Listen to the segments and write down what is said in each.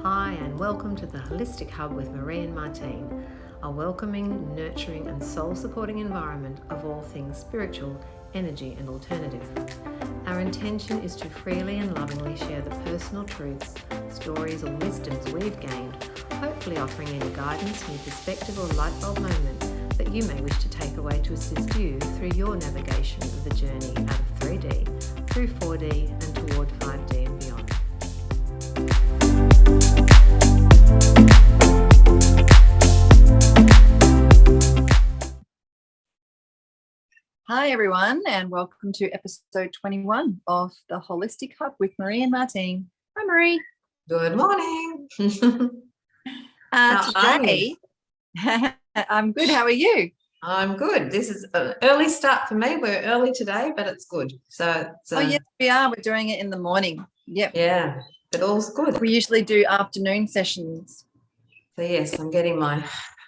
Hi and welcome to the Holistic Hub with Marie and Martine, a welcoming, nurturing and soul-supporting environment of all things spiritual, energy and alternative. Our intention is to freely and lovingly share the personal truths, stories or wisdoms we've gained, hopefully offering any guidance, new perspective or light bulb moment that you may wish to take away to assist you through your navigation of the journey out of 3D, through 4D and toward 5D and beyond. Hi everyone, and welcome to episode 21 of the Holistic Hub with Marie and Martine. Hi Marie. Good morning. Today, I'm good. How are you? I'm good. This is an early start for me. We're early today, but it's good. So Oh yes, we are. We're doing it in the morning. Yep. Yeah, but all's good. We usually do afternoon sessions. So yes, I'm getting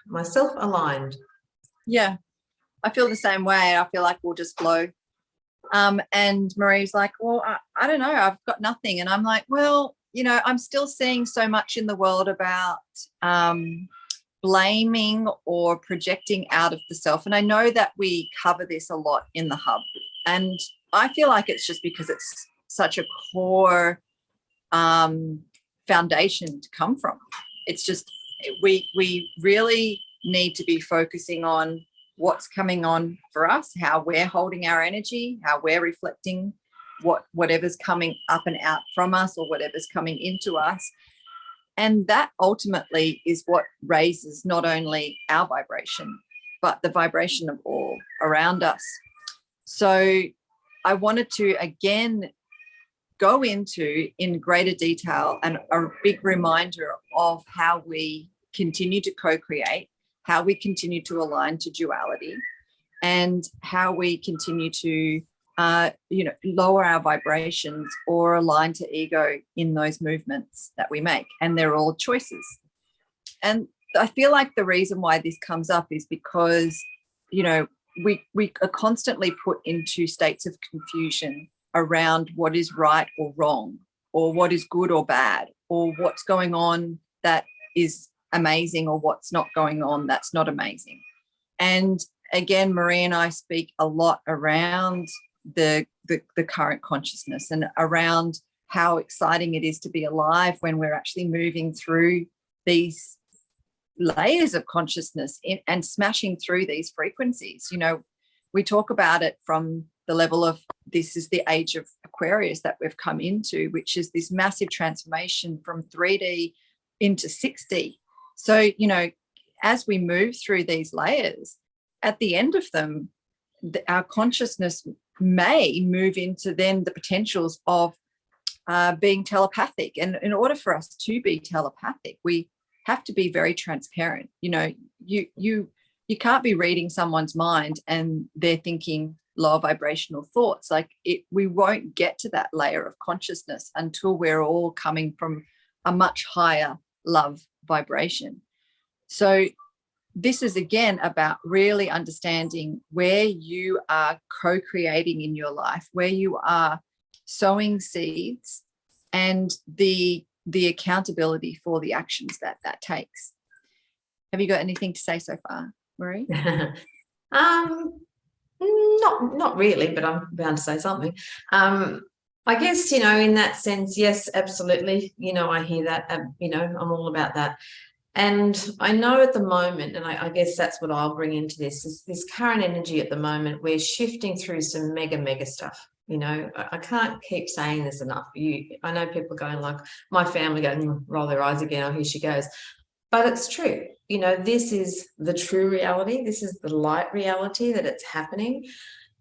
myself aligned. Yeah, I feel the same way. I feel like we'll just flow. And Marie's like, well, I don't know. I've got nothing. And I'm like, well, I'm still seeing so much in the world about blaming or projecting out of the self. And I know that we cover this a lot in the hub. And I feel like it's just because it's such a core foundation to come from. It's just we really need to be focusing on what's coming on for us, how we're holding our energy, how we're reflecting whatever's coming up and out from us or whatever's coming into us. And that ultimately is what raises not only our vibration, but the vibration of all around us. So I wanted to again go into in greater detail and a big reminder of how we continue to co-create, how we continue to align to duality, and how we continue to lower our vibrations or align to ego in those movements that we make. And they're all choices. And I feel like the reason why this comes up is because, we are constantly put into states of confusion around what is right or wrong, or what is good or bad, or what's going on that is amazing or what's not going on that's not amazing. And again, Marie and I speak a lot around the current consciousness and around how exciting it is to be alive when we're actually moving through these layers of consciousness and smashing through these frequencies. We talk about it from the level of this is the age of Aquarius that we've come into, which is this massive transformation from 3D into 6D. So, as we move through these layers, at the end of them, our consciousness may move into then the potentials of being telepathic. And in order for us to be telepathic, we have to be very transparent. You can't be reading someone's mind and they're thinking low vibrational thoughts. We won't get to that layer of consciousness until we're all coming from a much higher love vibration. So this is again about really understanding where you are co-creating in your life, where you are sowing seeds, and the accountability for the actions that takes. Have you got anything to say so far, Marie? Not really, but I'm bound to say something. I guess, in that sense, yes, absolutely. I hear that, I'm all about that. And I know at the moment, and I guess that's what I'll bring into this, is this current energy at the moment, we're shifting through some mega stuff. I can't keep saying this enough. I know people going like, my family going, roll their eyes again, oh, here she goes. But it's true. This is the true reality. This is the light reality that it's happening.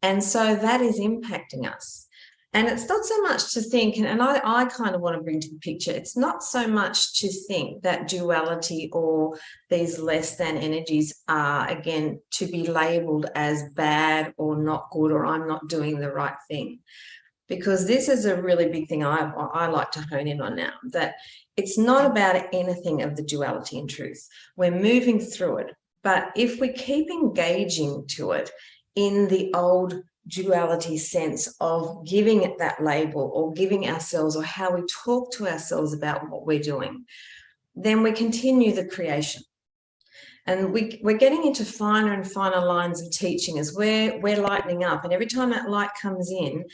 And so that is impacting us. And it's not so much to think, and I kind of want to bring to the picture, it's not so much to think that duality or these less than energies are, again, to be labeled as bad or not good or I'm not doing the right thing. Because this is a really big thing I like to hone in on now, that it's not about anything of the duality in truth. We're moving through it. But if we keep engaging to it in the old duality sense of giving it that label or giving ourselves or how we talk to ourselves about what we're doing, then we continue the creation. And we're getting into finer and finer lines of teaching as we're lightening up. And every time that light comes in,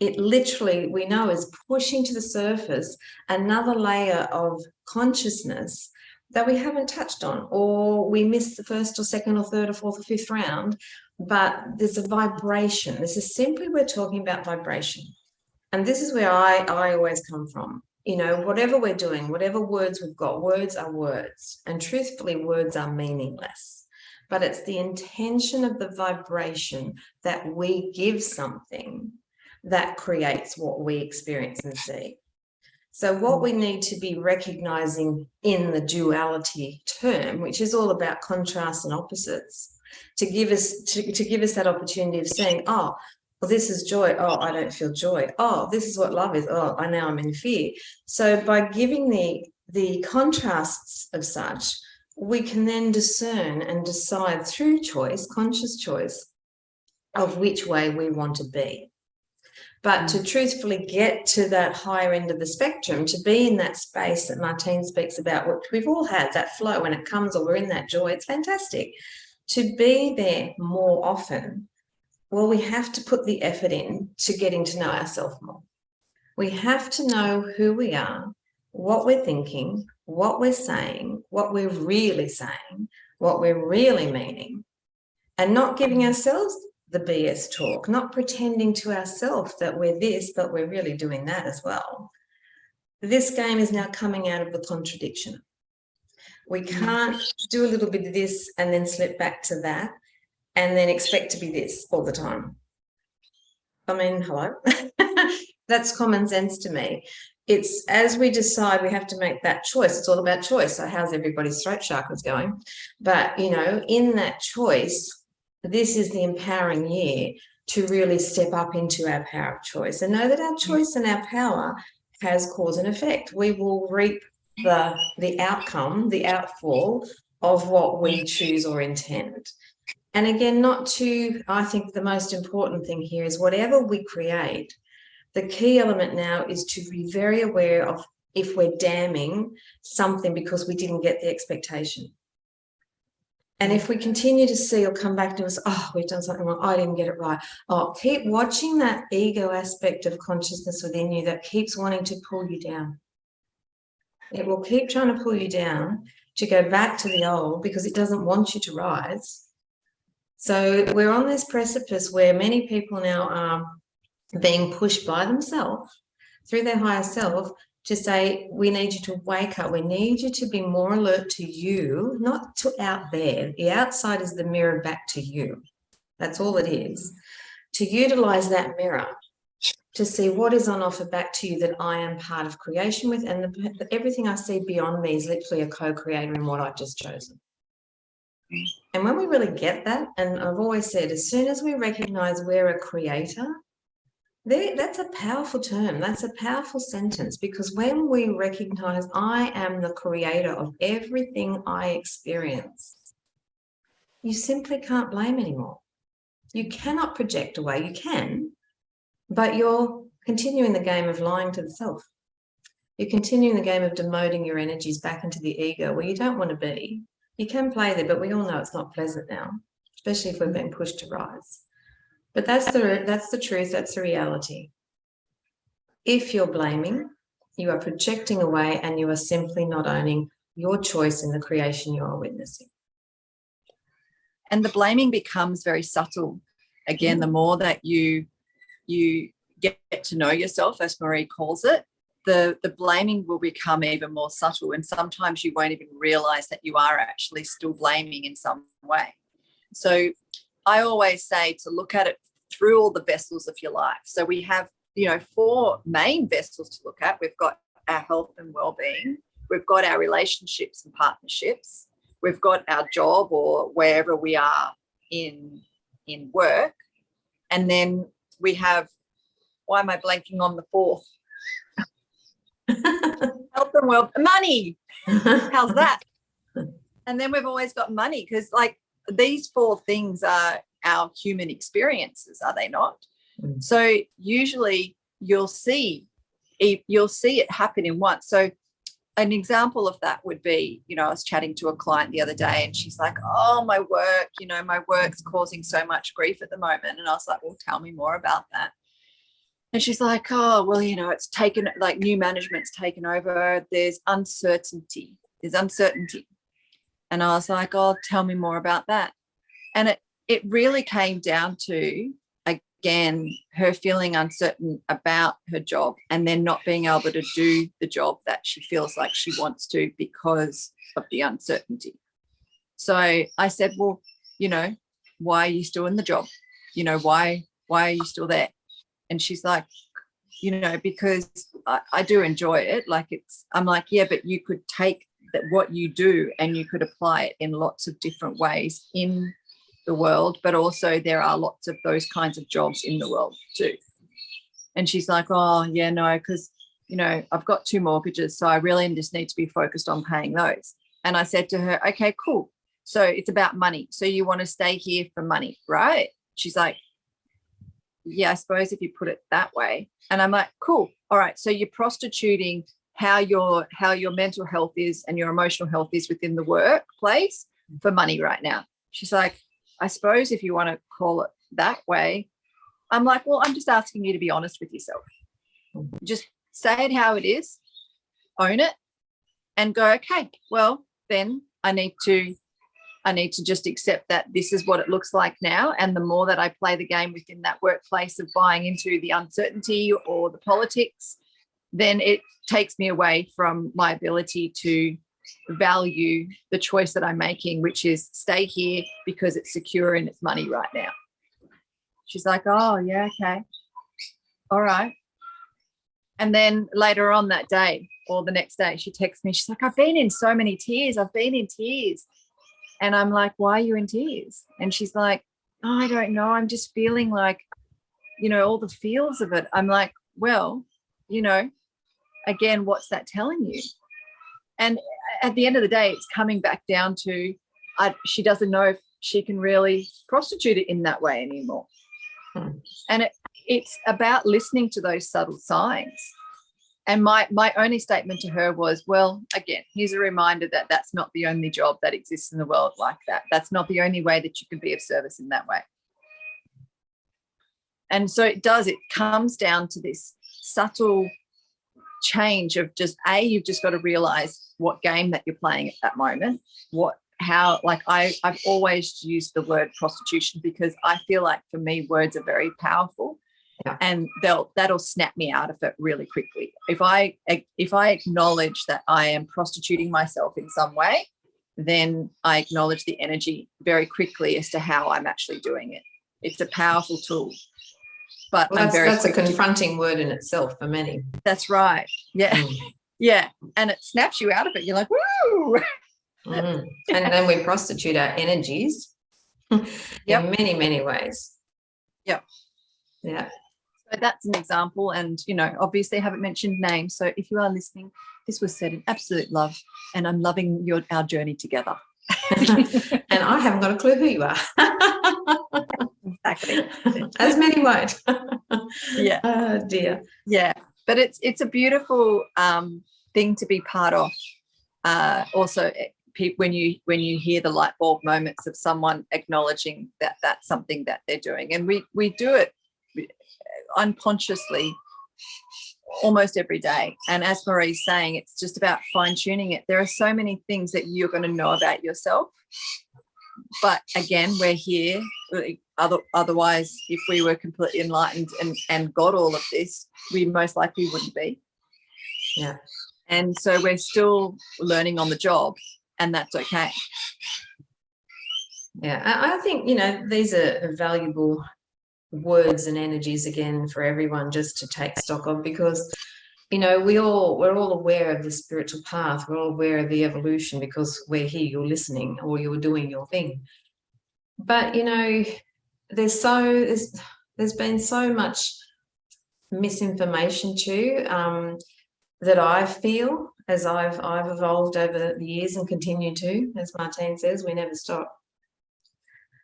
it literally, we know, is pushing to the surface another layer of consciousness that we haven't touched on, or we missed the first or second or third or fourth or fifth round. But there's a vibration. This is simply, we're talking about vibration. And this is where I always come from. You know, whatever we're doing, whatever words we've got, words are words. And truthfully, words are meaningless. But it's the intention of the vibration that we give something that creates what we experience and see. So what we need to be recognizing in the duality term, which is all about contrast and opposites, to give us that opportunity of saying, oh, well, this is joy. Oh, I don't feel joy. Oh, this is what love is. Oh, I now I'm in fear. So by giving the contrasts of such, we can then discern and decide through choice, conscious choice, of which way we want to be. But to truthfully get to that higher end of the spectrum, to be in that space that Martine speaks about, which we've all had, that flow when it comes, or we're in that joy, it's fantastic. To be there more often, well, we have to put the effort in to getting to know ourselves more. We have to know who we are, what we're thinking, what we're saying, what we're really saying, what we're really meaning, and not giving ourselves the BS talk, not pretending to ourselves that we're this, but we're really doing that as well. This game is now coming out of the contradiction. We can't do a little bit of this and then slip back to that and then expect to be this all the time. I mean, hello? That's common sense to me. It's as we decide, we have to make that choice. It's all about choice. So how's everybody's throat chakras going? But, you know, in that choice, this is the empowering year to really step up into our power of choice and know that our choice and our power has cause and effect. We will reap the outcome, the outfall of what we choose or intend. And again, I think the most important thing here is whatever we create, the key element now is to be very aware of if we're damning something because we didn't get the expectation. And if we continue to see or come back to us, oh, we've done something wrong, I didn't get it right. Oh, keep watching that ego aspect of consciousness within you that keeps wanting to pull you down. It will keep trying to pull you down to go back to the old because it doesn't want you to rise. So we're on this precipice where many people now are being pushed by themselves through their higher self to say, we need you to wake up. We need you to be more alert to you, not to out there. The outside is the mirror back to you. That's all it is. To utilize that mirror to see what is on offer back to you that I am part of creation with, and everything I see beyond me is literally a co-creator in what I've just chosen. And when we really get that, and I've always said, as soon as we recognize we're a creator, that's a powerful term. That's a powerful sentence, because when we recognize I am the creator of everything I experience, you simply can't blame anymore. You cannot project away. You can, but you're continuing the game of lying to the self. You're continuing the game of demoting your energies back into the ego where you don't want to be. You can play there, but we all know it's not pleasant now, especially if we're being pushed to rise. But that's the truth, that's the reality. If you're blaming, you are projecting away and you are simply not owning your choice in the creation you are witnessing. And the blaming becomes very subtle. Again, the more that you get to know yourself, as Marie calls it, the blaming will become even more subtle, and sometimes you won't even realize that you are actually still blaming in some way. So I always say to look at it through all the vessels of your life. So we have, 4 main vessels to look at. We've got our health and well-being. We've got our relationships and partnerships. We've got our job or wherever we are in work. And then we have, why am I blanking on the 4th? Health and well, money. How's that? And then we've always got money, because these 4 things are our human experiences, are they not? So usually you'll see it happen in once. So an example of that would be, I was chatting to a client the other day and she's like, oh, my work, my work's causing so much grief at the moment. And I was like, well, tell me more about that. And she's like, oh, well, it's taken, like, new management's taken over. There's uncertainty. And I was like, oh, tell me more about that. And it really came down to, again, her feeling uncertain about her job and then not being able to do the job that she feels like she wants to because of the uncertainty. So I said, well, why are you still in the job? Why are you still there? And she's like, because I do enjoy it. I'm like, yeah, but you could take that what you do and you could apply it in lots of different ways in the world, but also there are lots of those kinds of jobs in the world too. And she's like, oh yeah, no, because I've got 2 mortgages, so I really just need to be focused on paying those. And I said to her, okay, cool, so it's about money, so you want to stay here for money, right? She's like, yeah, I suppose if you put it that way. And I'm like, cool, all right, so you're prostituting how your mental health is and your emotional health is within the workplace for money right now. She's like, I suppose if you want to call it that way. I'm like, well, I'm just asking you to be honest with yourself. Just say it how it is, own it, and go, okay, well, then I need to just accept that this is what it looks like now. And the more that I play the game within that workplace of buying into the uncertainty or the politics, then it takes me away from my ability to value the choice that I'm making, which is stay here because it's secure and it's money right now. She's like, oh yeah, okay, all right. And then later on that day or the next day, she texts me, she's like, I've been in so many tears. And I'm like, why are you in tears? And she's like, oh, I don't know, I'm just feeling like, all the feels of it. I'm like, well, again, what's that telling you? And at the end of the day, it's coming back down to she doesn't know if she can really prostitute it in that way anymore. And it's about listening to those subtle signs. And my only statement to her was, well, again, here's a reminder that that's not the only job that exists in the world like that. That's not the only way that you can be of service in that way. And so it comes down to this subtle change of just, you've just got to realize what game that you're playing at that moment. I've always used the word prostitution because I feel like for me, words are very powerful. Yeah. And that'll snap me out of it really quickly. If I acknowledge that I am prostituting myself in some way, then I acknowledge the energy very quickly as to how I'm actually doing it. It's a powerful tool. But that's a confronting word in itself for many. That's right. Yeah. Yeah. And it snaps you out of it. You're like, woo. And then we prostitute our energies in many, many ways. Yep. Yeah. So that's an example. And, obviously I haven't mentioned names. So if you are listening, this was said in absolute love, and I'm loving our journey together. And I haven't got a clue who you are. Exactly. As many won't. Yeah. Oh dear. Yeah. But it's a beautiful thing to be part of. Also, when you hear the light bulb moments of someone acknowledging that that's something that they're doing, and we do it unconsciously almost every day. And as Marie's saying, it's just about fine-tuning it. There are so many things that you're going to know about yourself, but again, we're here. Otherwise, if we were completely enlightened and got all of this, we most likely wouldn't be. Yeah. And so we're still learning on the job, and that's okay. Yeah, I think, these are valuable words and energies again for everyone just to take stock of, because, we're all aware of the spiritual path. We're all aware of the evolution because we're here, you're listening, or you're doing your thing. But, there's been so much misinformation too, that I feel as I've evolved over the years and continue to, as Martine says, we never stop,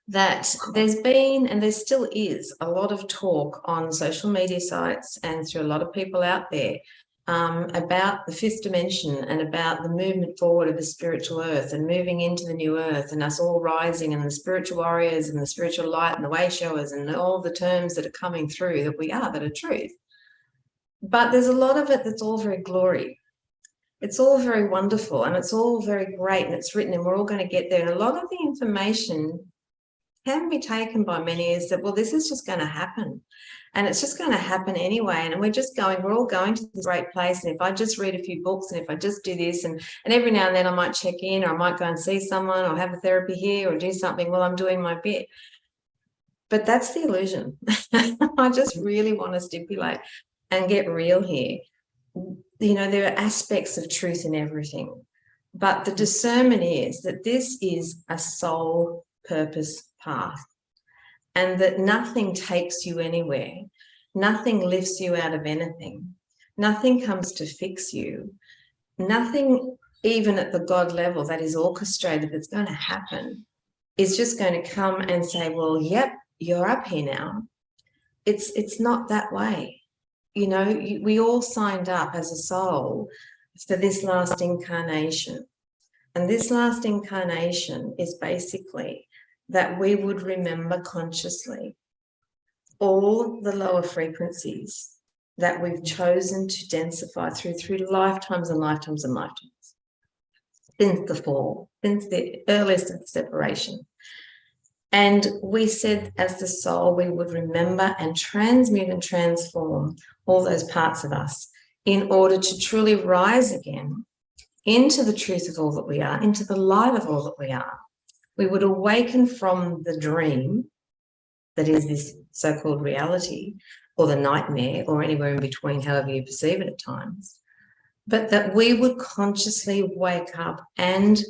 that there's been and there still is a lot of talk on social media sites and through a lot of people out there about the fifth dimension and about the movement forward of the spiritual earth and moving into the new earth and us all rising and the spiritual warriors and the spiritual light and the way showers and all the terms that are coming through that we are, that are truth. But there's a lot of it that's all very glory. It's all very wonderful and it's all very great and it's written and we're all going to get there. And a lot of the information can be taken by many is that, well, this is just going to happen. And it's just going to happen anyway. And we're all going to this great place. And if I just read a few books and if I just do this and every now and then I might check in or I might go and see someone or have a therapy here or do something, well, I'm doing my bit. But that's the illusion. I just really want to stipulate and get real here. You know, there are aspects of truth in everything. But the discernment is that this is a soul purpose path. And that nothing takes you anywhere. Nothing lifts you out of anything. Nothing comes to fix you. Nothing, even at the God level that is orchestrated, that's going to happen, is just going to come and say, well, yep, you're up here now. It's not that way. You know, we all signed up as a soul for this last incarnation. And this last incarnation is basically that we would remember consciously all the lower frequencies that we've chosen to densify through lifetimes and lifetimes and lifetimes since the fall, since the earliest of the separation. And we said as the soul, we would remember and transmute and transform all those parts of us in order to truly rise again into the truth of all that we are, into the light of all that we are. We would awaken from the dream that is this so-called reality or the nightmare or anywhere in between, however you perceive it at times, but that we would consciously wake up and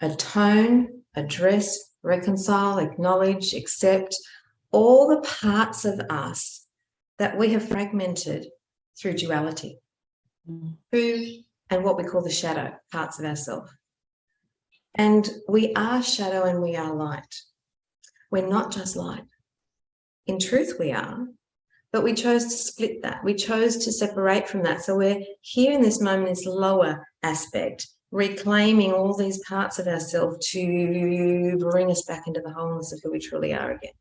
atone, address, reconcile, acknowledge, accept all the parts of us that we have fragmented through duality, through and what we call the shadow parts of ourselves. And we are shadow and we are light. We're not just light. In truth, we are, but we chose to split that. We chose to separate from that. So we're here in this moment, this lower aspect, reclaiming all these parts of ourselves to bring us back into the wholeness of who we truly are again.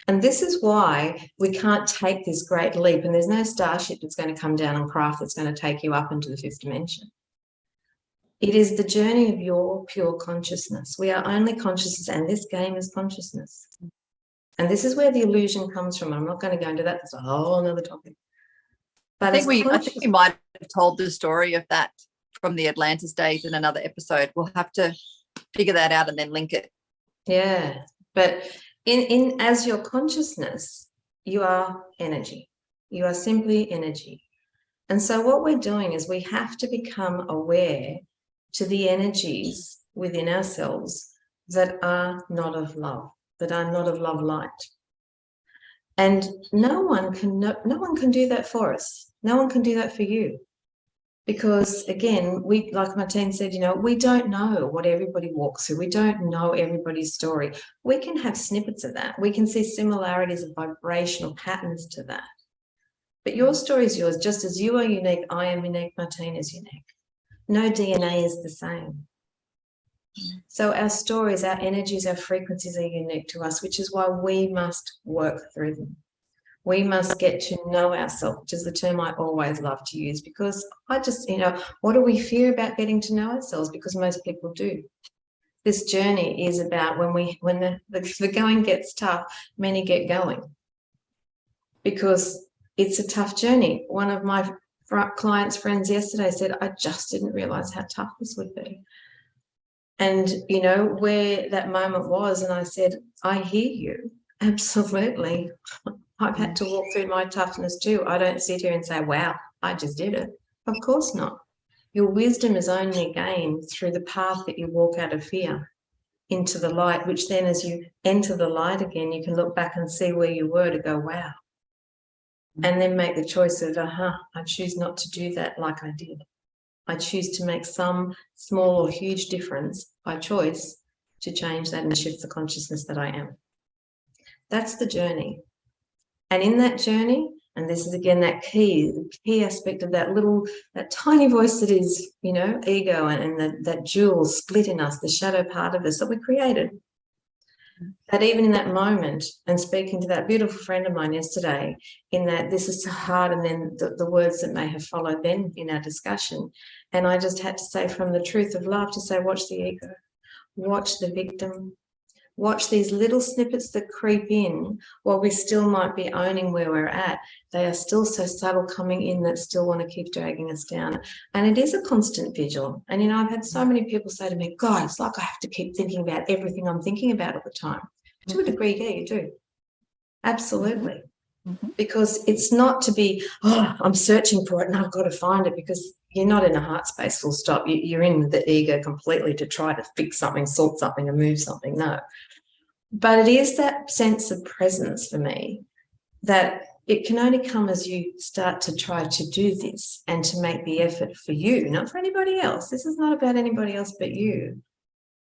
And this is why we can't take this great leap, and there's no starship that's going to come down on craft that's going to take you up into the fifth dimension. It is the journey of your pure consciousness. We are only consciousness, and this game is consciousness. And this is where the illusion comes from. I'm not going to go into that. That's a whole other topic. But I think we might have told the story of that from the Atlantis days in another episode. We'll have to figure that out and then link it. Yeah, but in as your consciousness, you are energy. You are simply energy. And so what we're doing is we have to become aware to the energies within ourselves that are not of love, that are not of love light. And no one can do that for us. No one can do that for you. Because again, we, like Martine said, you know, we don't know what everybody walks through. We don't know everybody's story. We can have snippets of that. We can see similarities of vibrational patterns to that. But your story is yours. Just as you are unique, I am unique, Martine is unique. No DNA is the same. So our stories, our energies, our frequencies are unique to us, which is why we must work through them. We must get to know ourselves, which is the term I always love to use, because I just, you know, what do we fear about getting to know ourselves? Because most people do. This journey is about when the going gets tough, many get going, because it's a tough journey. One of my clients' friends yesterday said, I just didn't realize how tough this would be. And, you know, where that moment was, and I said, I hear you, absolutely. I've had to walk through my toughness too. I don't sit here and say, wow, I just did it. Of course not. Your wisdom is only gained through the path that you walk out of fear into the light, which then as you enter the light again, you can look back and see where you were to go, wow. And then make the choice of, I choose not to do that like I did. I choose to make some small or huge difference by choice to change that and shift the consciousness that I am. That's the journey. And in that journey, And this is again that key aspect of that tiny voice that is, you know, ego, and that jewel split in us, the shadow part of us that we created. That even in that moment, and speaking to that beautiful friend of mine yesterday, in that this is so hard, and then the words that may have followed then in our discussion, and I just had to say from the truth of love to say, watch the ego, watch the victim, watch these little snippets that creep in while we still might be owning where we're at. They are still so subtle coming in that still want to keep dragging us down. And it is a constant vigil. And, you know, I've had so many people say to me, God, it's like I have to keep thinking about everything I'm thinking about all the time. To a degree, yeah, you do. Absolutely. Because it's not to be, oh, I'm searching for it and I've got to find it, because you're not in a heart space full stop. You're in the ego completely to try to fix something, sort something, and move something. No. But it is that sense of presence for me that it can only come as you start to try to do this and to make the effort for you, not for anybody else. This is not about anybody else but you.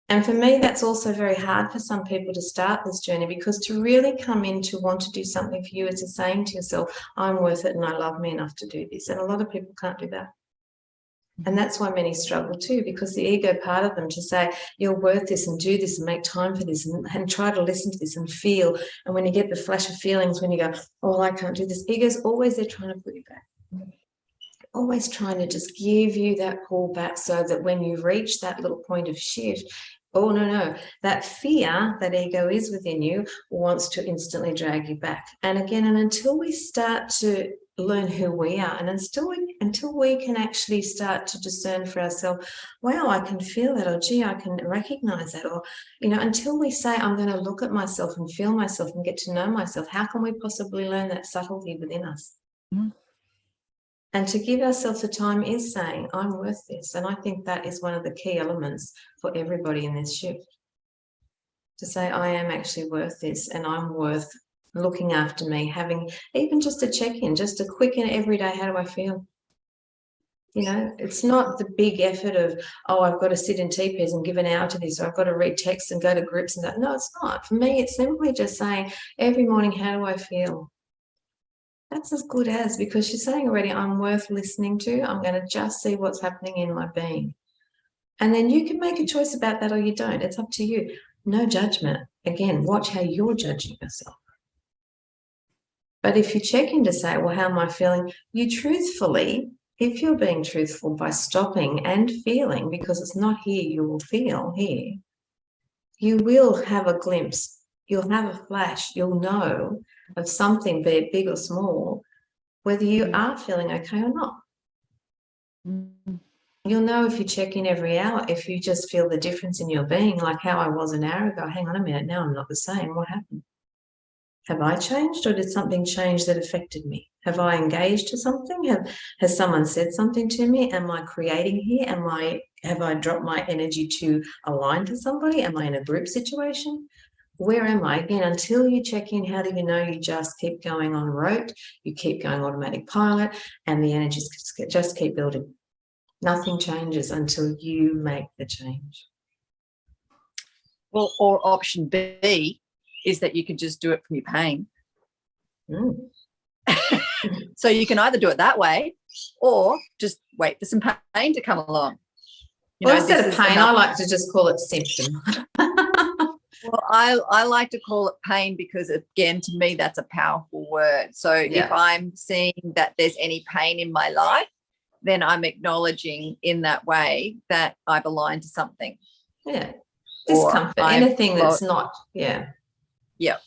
And for me, that's also very hard for some people to start this journey, because to really come in to want to do something for you is to saying to yourself, I'm worth it and I love me enough to do this. And a lot of people can't do that. And that's why many struggle too, because the ego part of them to say, you're worth this and do this and make time for this and try to listen to this and feel. And when you get the flash of feelings, when you go, oh, I can't do this, ego's always there trying to put you back. Always trying to just give you that pull back, so that when you reach that little point of shift, oh, no, that fear that ego is within you wants to instantly drag you back. And again, and until we start to learn who we are, and until we can actually start to discern for ourselves, wow, I can feel that, or gee, I can recognize that, or, you know, until we say, I'm going to look at myself and feel myself and get to know myself, how can we possibly learn that subtlety within us? And to give ourselves the time is saying, I'm worth this. And I think that is one of the key elements for everybody in this shift. To say, I am actually worth this, and I'm worth looking after me, having even just a check-in, just a quick and everyday, how do I feel? You know, it's not the big effort of, oh, I've got to sit in teepees and give an hour to this, or I've got to read texts and go to groups and that. No, it's not. For me, it's simply just saying every morning, how do I feel? That's as good as, because she's saying already, I'm worth listening to. I'm going to just see what's happening in my being. And then you can make a choice about that or you don't. It's up to you. No judgment. Again, watch how you're judging yourself. But if you check in to say, well, how am I feeling? You truthfully, if you're being truthful by stopping and feeling, because it's not here, you will feel here, you will have a glimpse. You'll have a flash. You'll know of something, be it big or small, whether you are feeling okay or not. You'll know if you check in every hour, if you just feel the difference in your being, like how I was an hour ago. Hang on a minute, now I'm not the same. What happened? Have I changed, or did something change that affected me? Have I engaged to something? Has someone said something to me? Am I creating here? Have I dropped my energy to align to somebody? Am I in a group situation? Where am I? Again, until you check in, how do you know? You just keep going on rote, you keep going automatic pilot, and the energies just keep building. Nothing changes until you make the change. Well, or option B is that you can just do it from your pain. So you can either do it that way, or just wait for some pain to come along. Well, instead of pain, I like to just call it symptom. Well, I like to call it pain because, again, to me, that's a powerful word. So if I'm seeing that there's any pain in my life, then I'm acknowledging in that way that I've aligned to something. Yeah. Discomfort, anything that's not, yeah,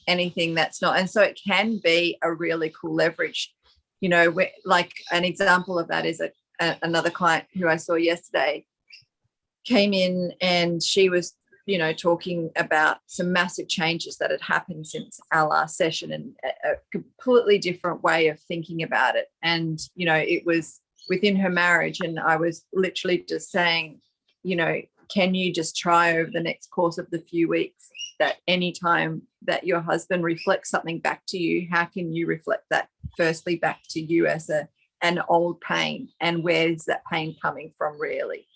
anything that's not. And so it can be a really cool leverage. You know, like an example of that is another client who I saw yesterday came in, and she was, you know, talking about some massive changes that had happened since our last session, and a completely different way of thinking about it. And, you know, it was within her marriage. And I was literally just saying, you know, can you just try over the next course of the few weeks that any time that your husband reflects something back to you, how can you reflect that firstly back to you as an old pain, and where's that pain coming from really?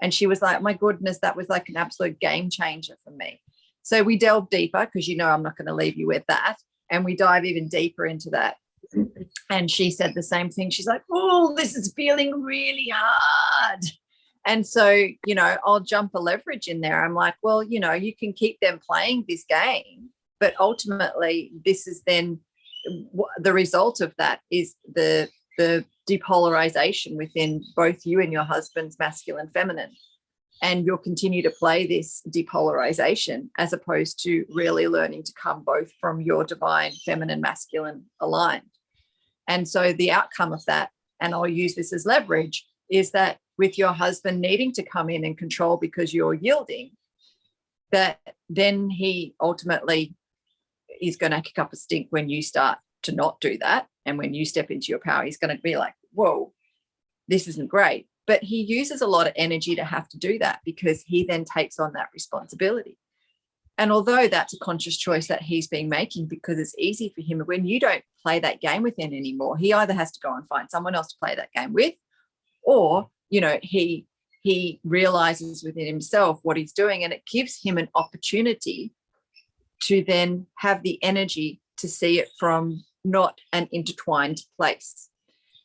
And she was like, my goodness, that was like an absolute game changer for me. So we delve deeper, because, you know, I'm not going to leave you with that. And we dive even deeper into that. And she said the same thing. She's like, oh, this is feeling really hard. And so, you know, I'll jump a leverage in there. I'm like, well, you know, you can keep them playing this game, but ultimately this is then the result of that is the depolarization within both you and your husband's masculine, feminine. And you'll continue to play this depolarization as opposed to really learning to come both from your divine, feminine, masculine aligned. And so the outcome of that, and I'll use this as leverage, is that with your husband needing to come in and control because you're yielding, that then he ultimately is going to kick up a stink when you start to not do that. And when you step into your power, he's going to be like, whoa, this isn't great. But he uses a lot of energy to have to do that because he then takes on that responsibility. And although that's a conscious choice that he's been making because it's easy for him, when you don't play that game with him anymore, he either has to go and find someone else to play that game with, or, you know, he realizes within himself what he's doing, and it gives him an opportunity to then have the energy to see it from not an intertwined place.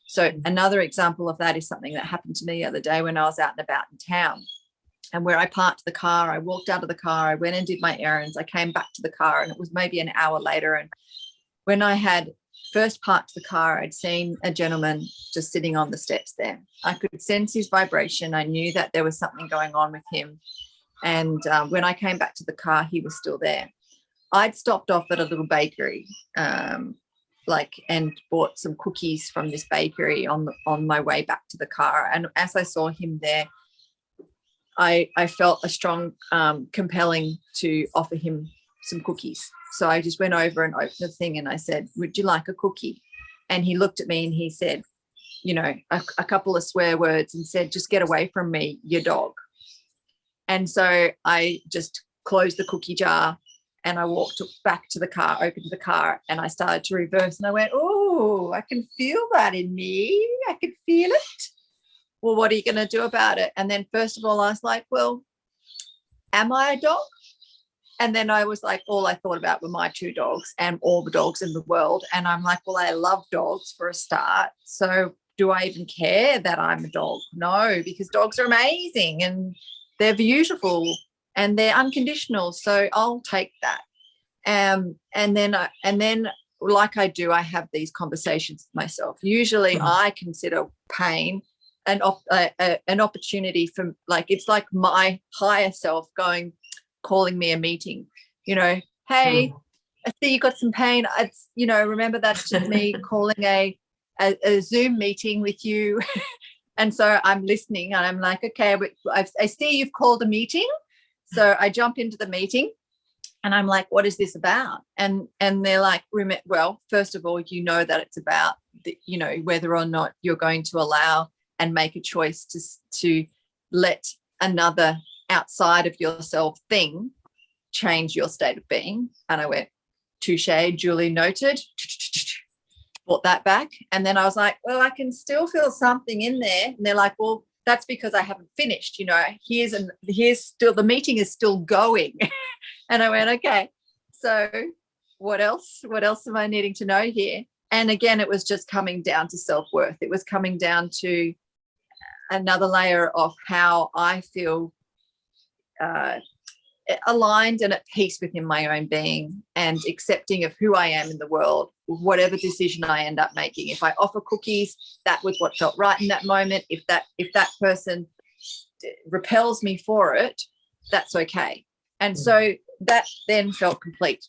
So another example of that is something that happened to me the other day when I was out and about in town, and where I parked the car, I walked out of the car, I went and did my errands, I came back to the car, and it was maybe an hour later. And when I had first parked the car, I'd seen a gentleman just sitting on the steps there. I could sense his vibration. I knew that there was something going on with him. And when I came back to the car, he was still there. I'd stopped off at a little bakery, and bought some cookies from this bakery on my way back to the car. And as I saw him there, I felt a strong compelling to offer him some cookies. So I just went over and opened the thing and I said, would you like a cookie? And he looked at me and he said, you know, a couple of swear words and said, just get away from me, you dog. And so I just closed the cookie jar and I walked back to the car, opened the car, and I started to reverse. And I went, oh, I can feel that in me. I can feel it. Well, what are you going to do about it? And then first of all, I was like, well, am I a dog? And then I was like, all I thought about were my two dogs and all the dogs in the world. And I'm like, well, I love dogs for a start. So do I even care that I'm a dog? No, because dogs are amazing and they're beautiful and they're unconditional. So I'll take that. And then like I do, I have these conversations with myself. Usually I consider pain an opportunity for, like, it's like my higher self calling me a meeting, you know, hey, I see you got some pain. It's, you know, remember that's just me calling a Zoom meeting with you. And so I'm listening and I'm like, okay, I see you've called a meeting. So I jump into the meeting and I'm like, what is this about? And they're like, well, first of all, you know that it's about, you know, whether or not you're going to allow and make a choice to let another outside of yourself thing change your state of being. And I went, touche, duly noted, brought that back. And then I was like, well, I can still feel something in there. And they're like, well, that's because I haven't finished, you know, here's still, the meeting is still going. And I went, okay, so what else am I needing to know here? And again, it was just coming down to self-worth. It was coming down to another layer of how I feel aligned and at peace within my own being and accepting of who I am in the world, whatever decision I end up making. If I offer cookies, that was what felt right in that moment. If that person repels me for it, that's okay. And so that then felt complete.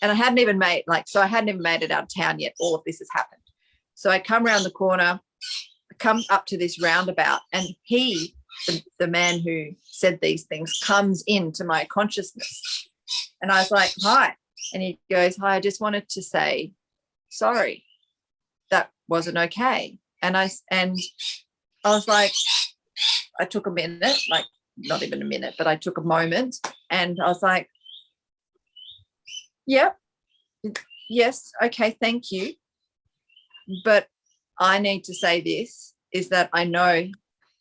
And I hadn't even made it out of town yet. All of this has happened. So I come around the corner, come up to this roundabout, and the man who said these things comes into my consciousness. And I was like, hi. And he goes, hi, I just wanted to say sorry. That wasn't okay. And I was like, I took a minute, like not even a minute, but I took a moment and I was like, yep, yes, okay, thank you. But I need to say this, is that I know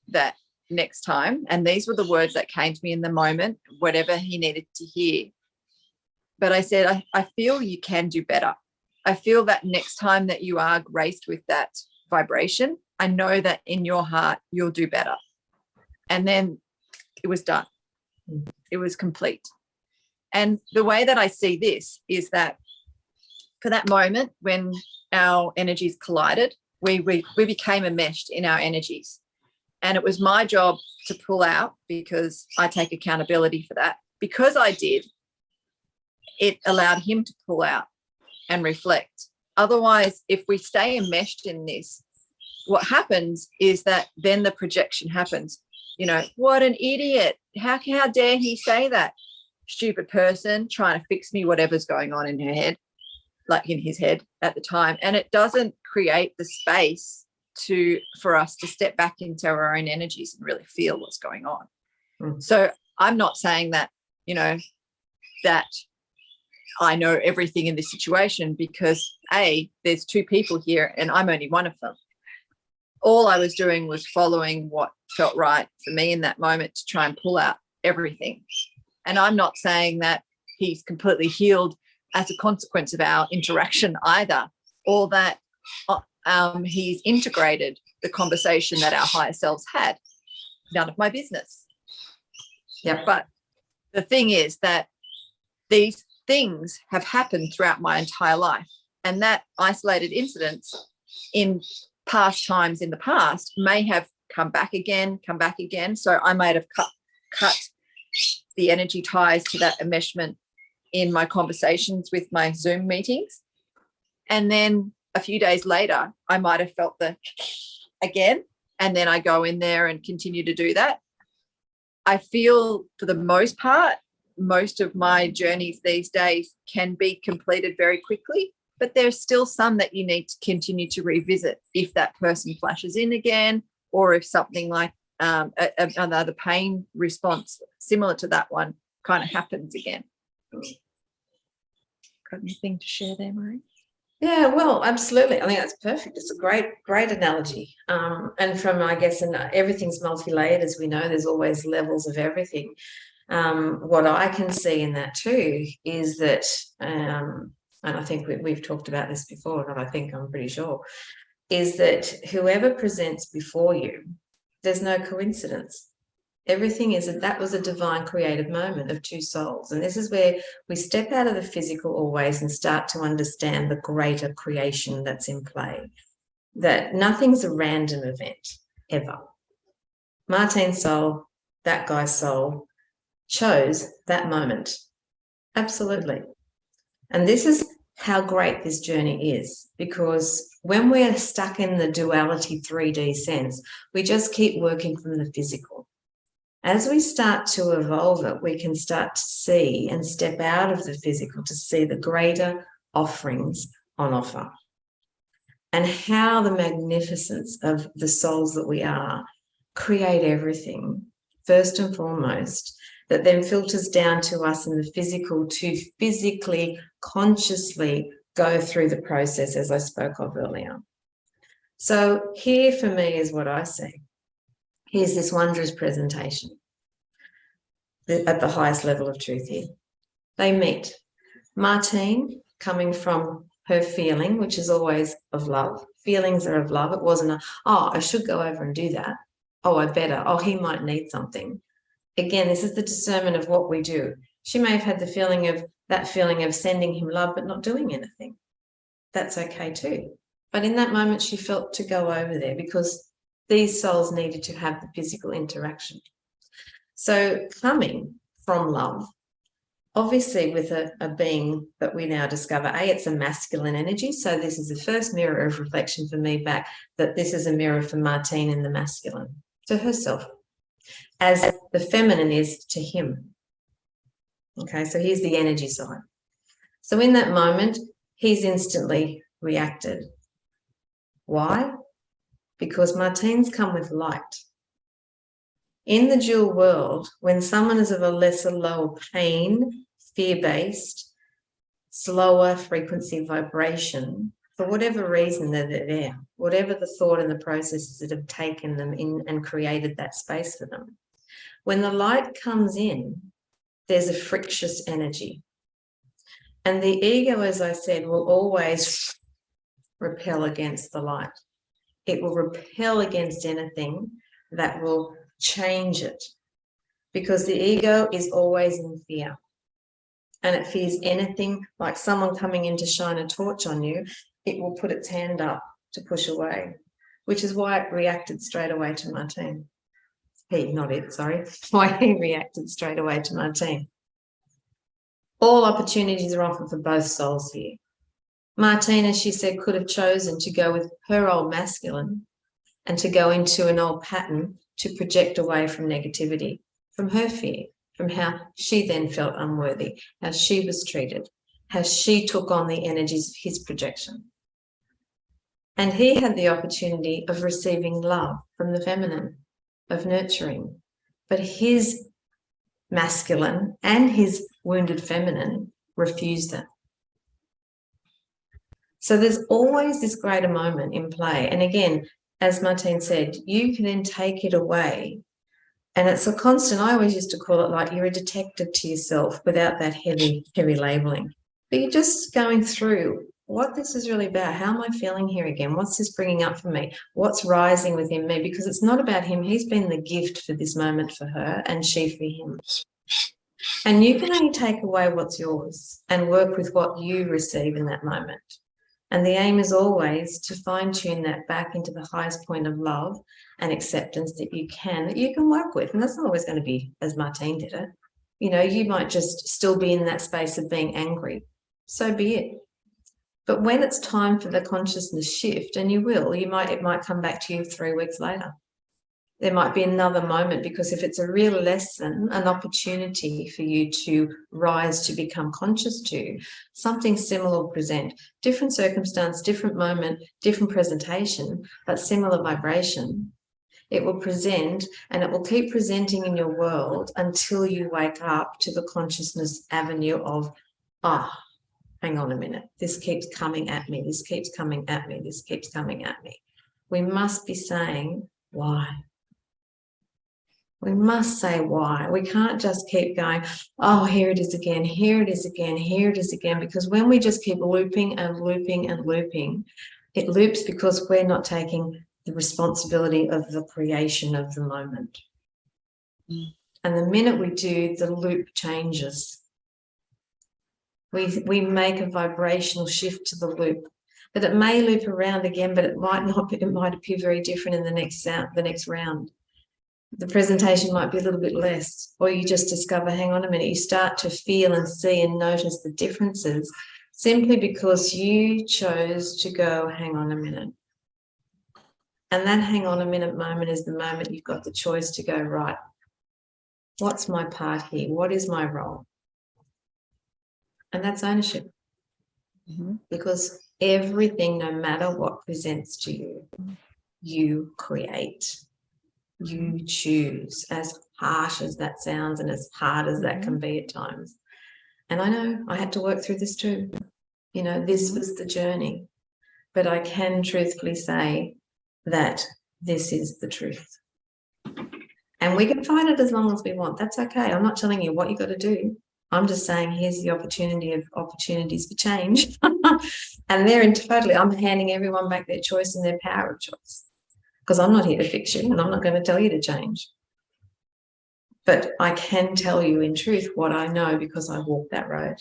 that next time, and these were the words that came to me in the moment, whatever he needed to hear. But I said, I feel you can do better. I feel that next time that you are graced with that vibration, I know that in your heart you'll do better. And then it was done. It was complete. And the way that I see this is that for that moment when our energies collided, we became enmeshed in our energies. And it was my job to pull out, because I take accountability for that. Because I did, it allowed him to pull out and reflect. Otherwise, if we stay enmeshed in this, what happens is that then the projection happens. You know, what an idiot. How dare he say that? Stupid person trying to fix me, whatever's going on in her head, like in his head at the time. And it doesn't create the space for us to step back into our own energies and really feel what's going on. So I'm not saying that, you know, that I know everything in this situation, because there's two people here and I'm only one of them. All I was doing was following what felt right for me in that moment to try and pull out everything. And I'm not saying that he's completely healed as a consequence of our interaction either, or that he's integrated the conversation that our higher selves had. None of my business. Yeah. But the thing is that these things have happened throughout my entire life, and that isolated incidents in past times in the past may have come back again. So I might have cut the energy ties to that enmeshment in my conversations with my Zoom meetings. And then a few days later, I might have felt the again, and then I go in there and continue to do that. I feel for the most part, most of my journeys these days can be completed very quickly, but there's still some that you need to continue to revisit if that person flashes in again, or if something like another pain response similar to that one kind of happens again. Got anything to share there, Marie? Yeah, well, absolutely. I think that's perfect. It's a great analogy. And from, I guess, and everything's multi-layered, as we know, there's always levels of everything. What I can see in that too is that, and I think we've talked about this before, and I'm pretty sure, is that whoever presents before you, there's no coincidence. Everything is that was a divine creative moment of two souls. And this is where we step out of the physical always and start to understand the greater creation that's in play, that nothing's a random event ever. Martine's soul, that guy's soul, chose that moment. Absolutely. And this is how great this journey is, because when we're stuck in the duality 3D sense, we just keep working from the physical. As we start to evolve it, we can start to see and step out of the physical to see the greater offerings on offer, and how the magnificence of the souls that we are create everything, first and foremost, that then filters down to us in the physical to physically, consciously go through the process, as I spoke of earlier. So here for me is what I see. Here's this wondrous presentation at the highest level of truth here. They meet. Martine, coming from her feeling, which is always of love. Feelings are of love. It wasn't I should go over and do that. I better. He might need something. Again, this is the discernment of what we do. She may have had the feeling of sending him love, but not doing anything. That's okay too. But in that moment, she felt to go over there because these souls needed to have the physical interaction. So coming from love, obviously with a being that we now discover, it's a masculine energy. So this is the first mirror of reflection for me back, that this is a mirror for Martine in the masculine, to herself, as the feminine is to him. Okay, so here's the energy side. So in that moment, he's instantly reacted. Why? Because Martine's come with light. In the dual world, when someone is of a lesser, lower pain, fear-based, slower frequency vibration, for whatever reason they're there, whatever the thought and the processes that have taken them in and created that space for them, when the light comes in, there's a frictious energy. And the ego, as I said, will always repel against the light. It will repel against anything that will change it, because the ego is always in fear. And it fears anything like someone coming in to shine a torch on you. It will put its hand up to push away, which is why it reacted straight away to Martine. Why he reacted straight away to Martine. All opportunities are offered for both souls here. Martine, as she said, could have chosen to go with her old masculine and to go into an old pattern to project away from negativity, from her fear, from how she then felt unworthy, how she was treated, how she took on the energies of his projection. And he had the opportunity of receiving love from the feminine, of nurturing. But his masculine and his wounded feminine refused it. So there's always this greater moment in play. And again, as Martine said, you can then take it away. And it's a constant, I always used to call it like you're a detective to yourself without that heavy labeling. But you're just going through what this is really about. How am I feeling here again? What's this bringing up for me? What's rising within me? Because it's not about him. He's been the gift for this moment for her and she for him. And you can only take away what's yours and work with what you receive in that moment. And the aim is always to fine-tune that back into the highest point of love and acceptance that you can work with. And that's not always going to be as Martine did it. You know, you might just still be in that space of being angry. So be it. But when it's time for the consciousness shift, and it might come back to you 3 weeks later. There might be another moment, because if it's a real lesson, an opportunity for you to rise, to become conscious to, something similar will present. Different circumstance, different moment, different presentation, but similar vibration. It will present, and it will keep presenting in your world until you wake up to the consciousness avenue of, hang on a minute, this keeps coming at me, this keeps coming at me, this keeps coming at me. We must be saying, why? We must say why. We can't just keep going, oh, here it is again, here it is again, here it is again, because when we just keep looping and looping and looping, it loops because we're not taking the responsibility of the creation of the moment. And the minute we do, the loop changes. We make a vibrational shift to the loop. But it may loop around again, but it might not. It might appear very different in the next round. The presentation might be a little bit less, or you just discover, hang on a minute, you start to feel and see and notice the differences simply because you chose to go, hang on a minute. And that hang on a minute moment is the moment you've got the choice to go, right, what's my part here? What is my role? And that's ownership. Because everything, no matter what presents to you, you create. You choose, as harsh as that sounds and as hard as that can be at times. And I know I had to work through this too. You know, this was the journey. But I can truthfully say that this is the truth. And we can fight it as long as we want. That's okay. I'm not telling you what you got to do. I'm just saying here's the opportunity of opportunities for change. And I'm handing everyone back their choice and their power of choice. Because I'm not here to fix you and I'm not going to tell you to change. But I can tell you in truth what I know because I walked that road.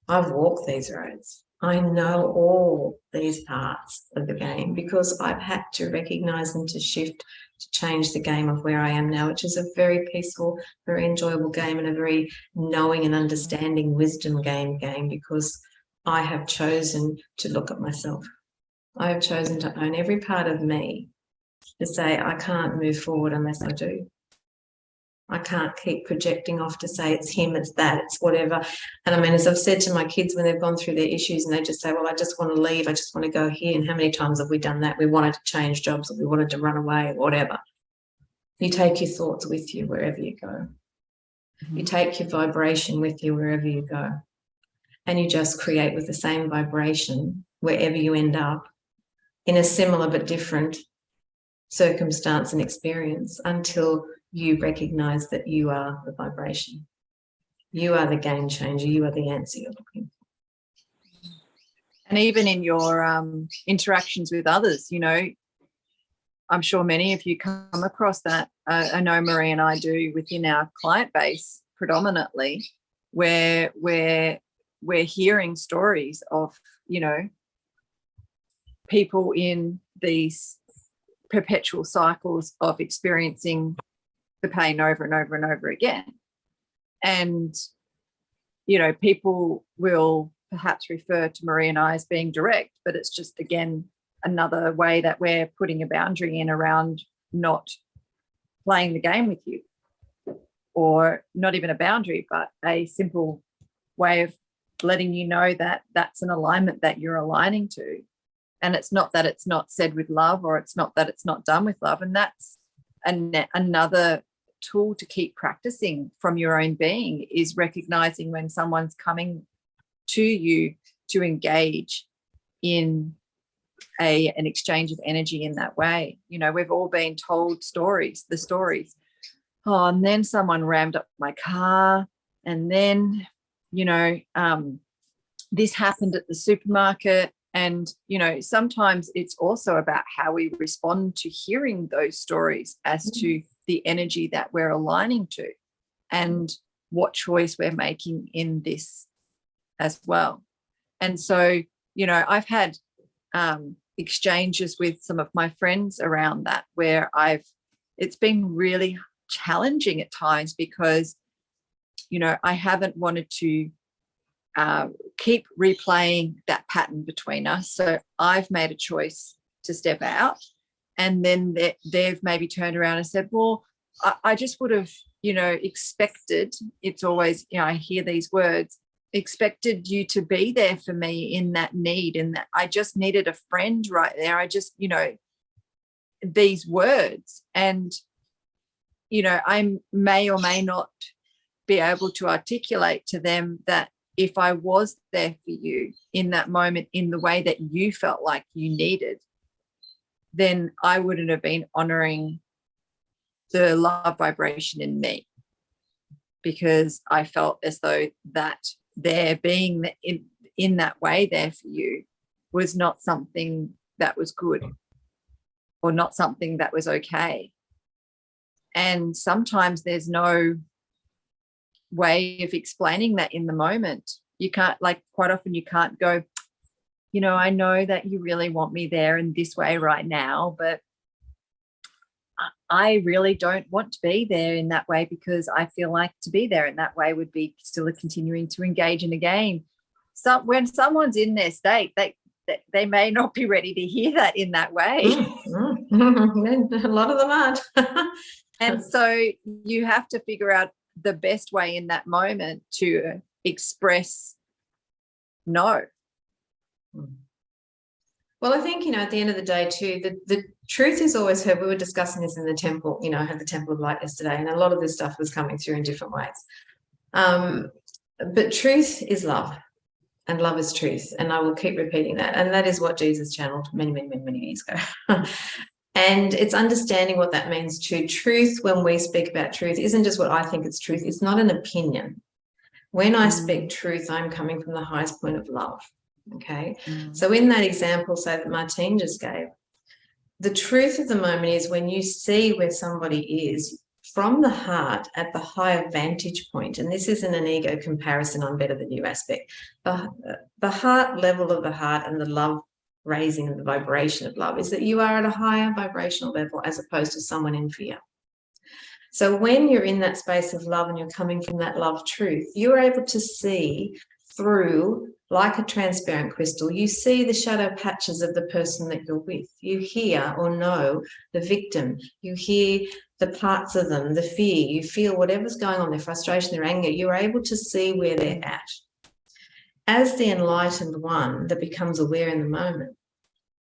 I've walked these roads. I know all these parts of the game because I've had to recognise and to shift, to change the game of where I am now, which is a very peaceful, very enjoyable game and a very knowing and understanding wisdom game because I have chosen to look at myself. I have chosen to own every part of me, to say I can't move forward unless I do. I can't keep projecting off to say it's him, it's that, it's whatever. And I mean, as I've said to my kids when they've gone through their issues and they just say, well, I just want to leave, I just want to go here. And how many times have we done that? We wanted to change jobs or we wanted to run away or whatever. You take your thoughts with you wherever you go. You take your vibration with you wherever you go. And you just create with the same vibration wherever you end up in a similar but different circumstance and experience until you recognize that you are the vibration. You are the game changer. You are the answer you're looking for. And even in your interactions with others, you know, I'm sure many of you come across that. I know Marie and I do within our client base predominantly, where we're hearing stories of, you know, people in these perpetual cycles of experiencing the pain over and over and over again. And, you know, people will perhaps refer to Marie and I as being direct, but it's just, again, another way that we're putting a boundary in around not playing the game with you, or not even a boundary, but a simple way of letting you know that that's an alignment that you're aligning to. And it's not that it's not said with love, or it's not that it's not done with love. And that's another tool to keep practicing from your own being, is recognizing when someone's coming to you to engage in an exchange of energy in that way. You know, we've all been told the stories. Oh, and then someone rammed up my car, and then, you know, this happened at the supermarket. And, you know, sometimes it's also about how we respond to hearing those stories as to the energy that we're aligning to, and what choice we're making in this as well. And so, you know, I've had exchanges with some of my friends around that, where it's been really challenging at times, because, you know, I haven't wanted to keep replaying that pattern between us. So I've made a choice to step out, and then they've maybe turned around and said, well, I just would have, you know, expected, it's always, you know, I hear these words, expected you to be there for me in that need, and that I just needed a friend right there. I just, you know, these words. And, you know, I may or may not be able to articulate to them that if I was there for you in that moment in the way that you felt like you needed, then I wouldn't have been honoring the love vibration in me, because I felt as though that there being in that way there for you was not something that was good, or not something that was okay. And sometimes there's no way of explaining that in the moment. You can't, like, quite often you can't go, you know, I know that you really want me there in this way right now, but I really don't want to be there in that way, because I feel like to be there in that way would be still continuing to engage in a game. So when someone's in their state, they may not be ready to hear that in that way. A lot of them aren't. And so you have to figure out the best way in that moment to express no. Well, I think, you know, at the end of the day too, the truth is always heard. We were discussing this in the temple, you know, I had the Temple of Light yesterday, and a lot of this stuff was coming through in different ways. But truth is love, and love is truth. And I will keep repeating that. And that is what Jesus channeled many, many, many, many years ago. And it's understanding what that means too. Truth, when we speak about truth, isn't just what I think it's truth. It's not an opinion. When I speak truth, I'm coming from the highest point of love. Okay. So in that example, say that Martine just gave, the truth of the moment is when you see where somebody is from the heart at the higher vantage point, and this isn't an ego comparison, I'm better than you aspect, the heart level of the heart and the love raising and the vibration of love is that you are at a higher vibrational level as opposed to someone in fear. So when you're in that space of love and you're coming from that love truth, you're able to see through, like a transparent crystal, you see the shadow patches of the person that you're with. You hear or know the victim. You hear the parts of them, the fear. You feel whatever's going on, their frustration, their anger. You're able to see where they're at. As the enlightened one that becomes aware in the moment,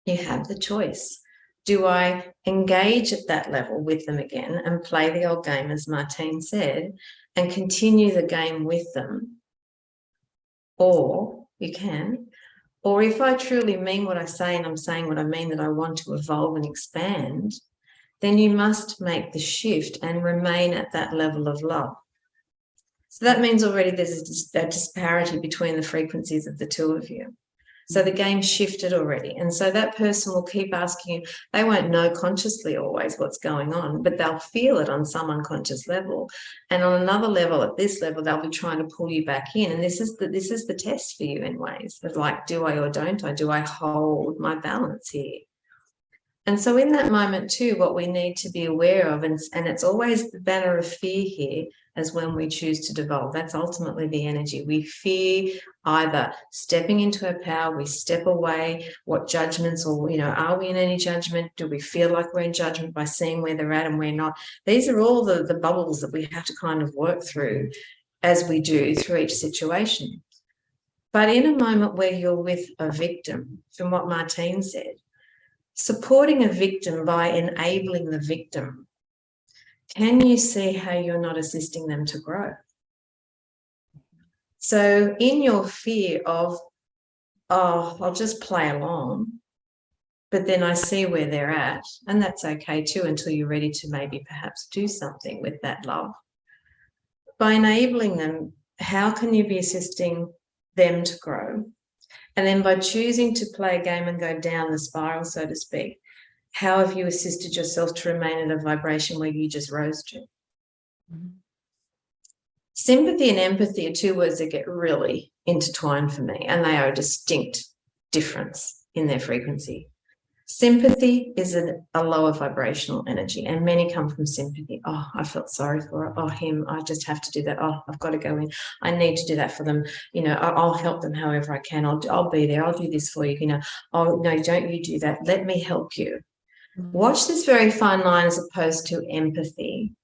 you have the choice. Do I engage at that level with them again and play the old game, as Martine said, and continue the game with them? Or you can. Or if I truly mean what I say and I'm saying what I mean, that I want to evolve and expand, then you must make the shift and remain at that level of love. So that means already there's a disparity between the frequencies of the two of you. So the game shifted already. And so that person will keep asking you, they won't know consciously always what's going on, but they'll feel it on some unconscious level. And on another level, at this level, they'll be trying to pull you back in. And this is the test for you in ways of like, do I or don't I? Do I hold my balance here? And so in that moment too, what we need to be aware of, and it's always the banner of fear here, as when we choose to devolve. That's ultimately the energy. We fear either stepping into our power, we step away, what judgments, or, are we in any judgment? Do we feel like we're in judgment by seeing where they're at and we're not? These are all the bubbles that we have to kind of work through as we do through each situation. But in a moment where you're with a victim, from what Martine said, supporting a victim by enabling the victim, can you see how you're not assisting them to grow? So in your fear of, I'll just play along, but then I see where they're at, and that's okay too until you're ready to maybe perhaps do something with that love. By enabling them, how can you be assisting them to grow? And then by choosing to play a game and go down the spiral, so to speak, how have you assisted yourself to remain in a vibration where you just rose to? Mm-hmm. Sympathy and empathy are two words that get really intertwined for me, and they are a distinct difference in their frequency. Sympathy is a lower vibrational energy, and many come from sympathy. Oh, I felt sorry for it. Oh, him, I just have to do that. Oh, I've got to go in. I need to do that for them. I'll help them however I can. I'll be there. I'll do this for you. Oh, no, don't you do that. Let me help you. Mm-hmm. Watch this very fine line as opposed to empathy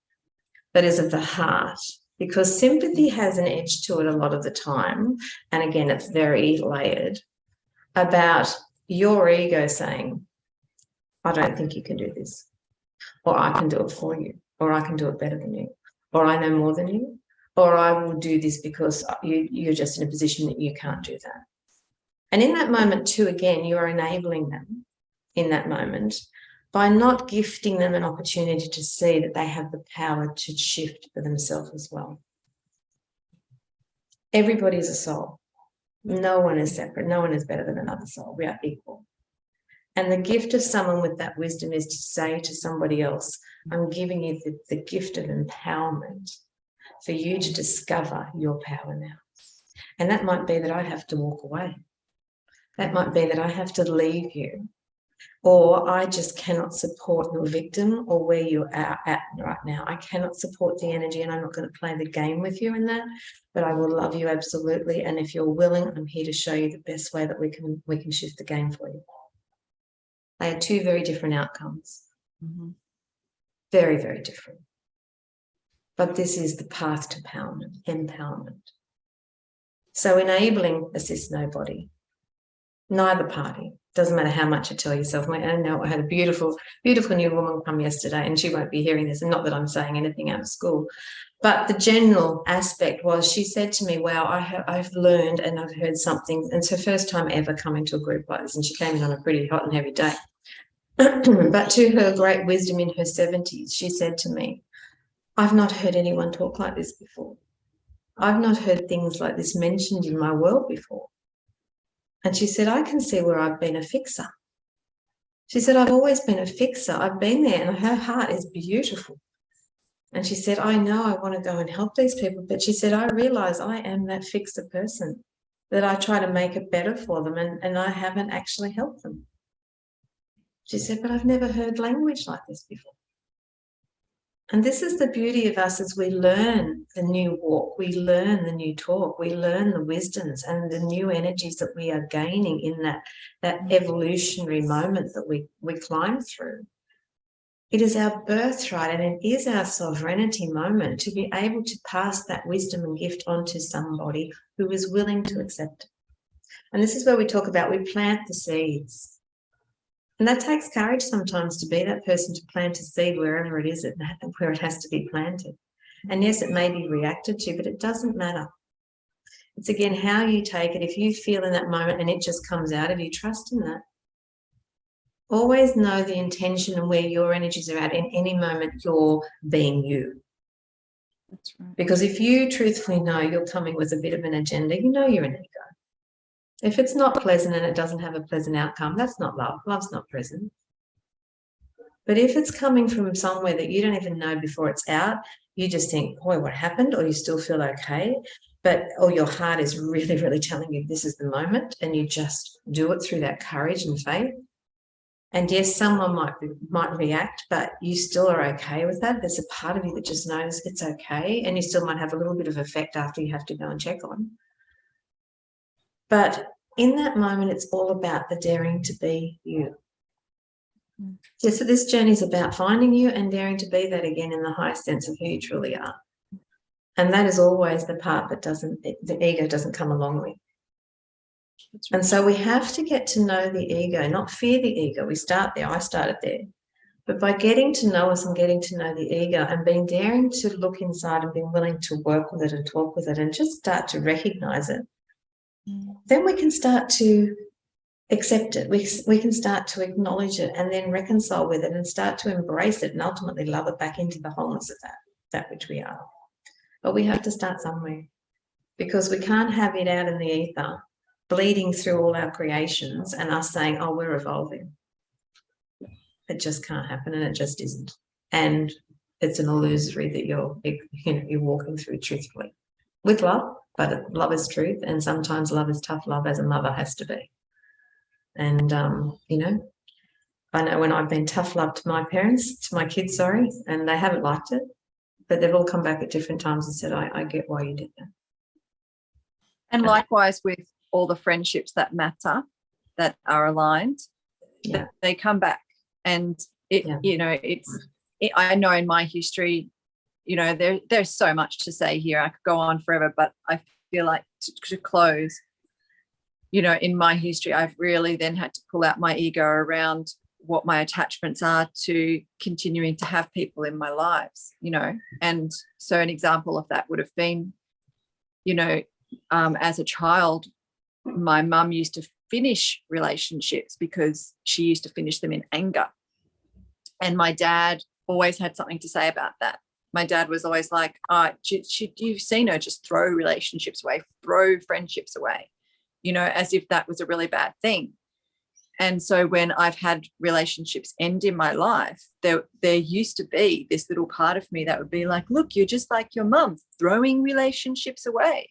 that is of the heart, because sympathy has an edge to it a lot of the time. And again, it's very layered about your ego saying, I don't think you can do this, or I can do it for you, or I can do it better than you, or I know more than you, or I will do this because you're just in a position that you can't do that. And in that moment too, again, you are enabling them in that moment by not gifting them an opportunity to see that they have the power to shift for themselves as well. Everybody is a soul. No one is separate. No one is better than another soul. We are equal. And the gift of someone with that wisdom is to say to somebody else, I'm giving you the gift of empowerment for you to discover your power now. And that might be that I have to walk away. That might be that I have to leave you, or I just cannot support your victim or where you are at right now. I cannot support the energy, and I'm not going to play the game with you in that, but I will love you absolutely. And if you're willing, I'm here to show you the best way that we can shift the game for you. They are two very different outcomes. Mm-hmm. Very, very different. But this is the path to empowerment. So enabling assists nobody, neither party. Doesn't matter how much you tell yourself. I had a beautiful, beautiful new woman come yesterday, and she won't be hearing this, and not that I'm saying anything out of school, but the general aspect was, she said to me, wow, I've learned and I've heard something. And it's her first time ever coming to a group like this, and she came in on a pretty hot and heavy day. But to her great wisdom in her 70s, she said to me, I've not heard anyone talk like this before. I've not heard things like this mentioned in my world before. And she said, I can see where I've been a fixer. She said, I've always been a fixer. I've been there, and her heart is beautiful. And she said, I know I want to go and help these people, but she said, I realize I am that fixer person, that I try to make it better for them, and I haven't actually helped them. She said, but I've never heard language like this before. And this is the beauty of us, as we learn the new walk, we learn the new talk, we learn the wisdoms and the new energies that we are gaining in that evolutionary moment that we climb through. It is our birthright, and it is our sovereignty moment to be able to pass that wisdom and gift on to somebody who is willing to accept it. And this is where we talk about, we plant the seeds. And that takes courage sometimes, to be that person to plant a seed wherever it is, where it has to be planted. And yes, it may be reacted to, but it doesn't matter. It's again how you take it. If you feel in that moment and it just comes out of you, trust in that. Always know the intention and where your energies are at in any moment you're being you. That's right. Because if you truthfully know you're coming with a bit of an agenda, you know you're an ego. If it's not pleasant and it doesn't have a pleasant outcome, that's not love. Love's not present. But if it's coming from somewhere that you don't even know before it's out, you just think, boy, what happened? Or you still feel okay. Or your heart is really, really telling you this is the moment, and you just do it through that courage and faith. And yes, someone might react, but you still are okay with that. There's a part of you that just knows it's okay, and you still might have a little bit of effect after you have to go and check on. But in that moment, it's all about the daring to be you. Yeah, so this journey is about finding you and daring to be that again in the highest sense of who you truly are. And that is always the part that the ego doesn't come along with. Right. And so we have to get to know the ego, not fear the ego. We start there. I started there. But by getting to know us and getting to know the ego and being daring to look inside and being willing to work with it and talk with it and just start to recognize it, then we can start to accept it. We can start to acknowledge it and then reconcile with it and start to embrace it and ultimately love it back into the wholeness of that which we are. But we have to start somewhere, because we can't have it out in the ether, bleeding through all our creations and us saying, oh, we're evolving. It just can't happen, and it just isn't. And it's an illusory that you're walking through truthfully with love, but love is truth, and sometimes love is tough love, as a mother has to be. And, I know when I've been tough love to my parents, to my kids, and they haven't liked it, but they've all come back at different times and said, I get why you did that. And likewise with all the friendships that matter, that are aligned, they come back. And I know in my history, there's so much to say here. I could go on forever, but I feel like to close, in my history, I've really then had to pull out my ego around what my attachments are to continuing to have people in my lives, and so an example of that would have been, as a child, my mum used to finish relationships because she used to finish them in anger. And my dad always had something to say about that. My dad was always like, you've seen her just throw relationships away, throw friendships away, as if that was a really bad thing. And so when I've had relationships end in my life, there used to be this little part of me that would be like, look, you're just like your mum, throwing relationships away.